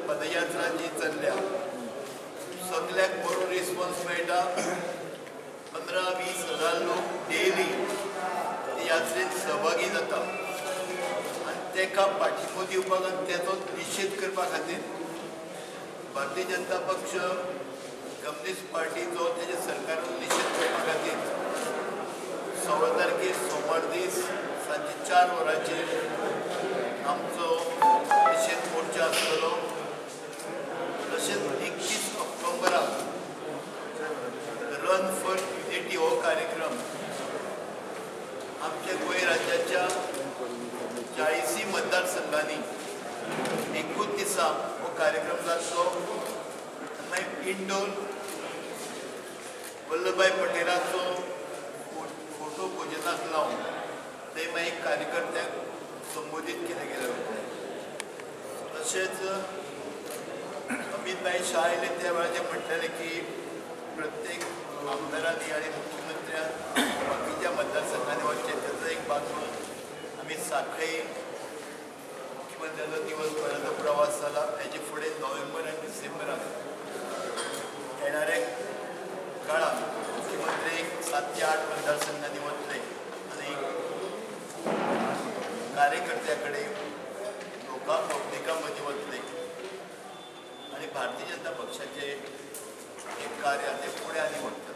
पदयात्रा जी चल्ल्या सगळ्याक बरो रिस्पॉन्स मेळटा. 15-20 हजार लोक डेली यात्रेत सहभागी जाता आणि तेका पाठिंबो दिवपाक आनी तेचो निश्चित करपा खातीर भारतीय जनता पक्ष कम्युनिस्ट पार्टीचो तेजे सरकारान निश्चित करपा खातीर 16 तारखेर सोमार दीस सांजे 4 वरांचेर आमचो निश्चित मोर्चा आसतलो. तशेंच 31 ऑक्टोबराक रन फॉर युनिटी हो कार्यक्रम आमच्या गोंय राज्याच्या 40 मतदारसंघांनी एकूच दिसा हो कार्यक्रम जातलो. मागीर इंडोर वल्लभभाई पटेलाचो फोटो पुजनाक लावन थंय मागीर कार्यकर्त्यांक संबोधीत केलें गेलें. तशेंच अमित भाई शाह आयले त्या वेळार म्हटलेलें की प्रत्येक आमदारांनी आणि मुख्यमंत्र्यान बाकीच्या मतदारसंघांनी वचचें. त्याचो एक भाग म्हणून आमी सांखळी मुख्यमंत्र्याचो दिवसभराचो प्रवास जाला. हेजे फुडें नोव्हेंबर आनी डिसेंबराक येणाऱ्या काळात मुख्यमंत्री 7 ते 8 मतदारसंघांनी वतले आणि कार्यकर्त्यां कडेन पब्लिकां मदीं वतले आणि भारतीय जनता पक्षाचे एक कार्य ते फुडें आनी व्हरतले.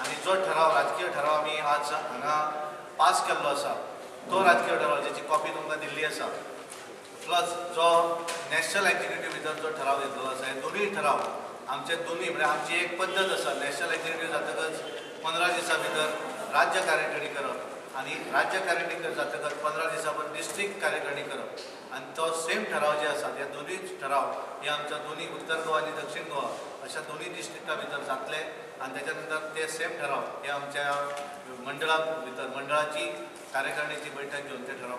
आणि जो ठराव राजकीय ठराव आमी आज हांगा पास केल्लो आसा तो राजकीय ठराव जेची कॉपी तुमकां दिल्ली आसा प्लस जो नॅशनल एक्झिक्युटीव भितर जो ठराव घेतलेलो आसा हे दोनूय ठराव आमचे दोनूय म्हणजे आमची एक पद्दत आसा. नॅशनल एक्झिक्युटीव जातकच 15 दिसां भितर राज्य कार्यकारिणी करप आणि राज्य कार्यकारिणी जातकच 15 दिसां भितर डिस्ट्रिक्ट कार्यकारिणी करप आणि तो सेम ठराव जे आसा हे दोनूय ठराव हे आमच्या दोन्ही उत्तर गोवा आणि दक्षिण गोवा अशा दोन्ही डिस्ट्रिक्टां भितर जातले आणि त्याच्या नंतर ते सेम ठराव हे आमच्या मंडळा भितर मंडळाची कार्यकारिणीची बैठक घेऊन ते ठराव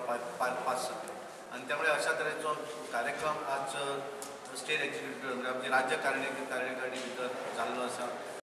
पास जातले. आणि त्यामुळे अशा तरेचो कार्यक्रम आज स्टेट एक्झिक्युटीव म्हणजे राज्य कार्यकारिणी भितर जाल्लो आसा.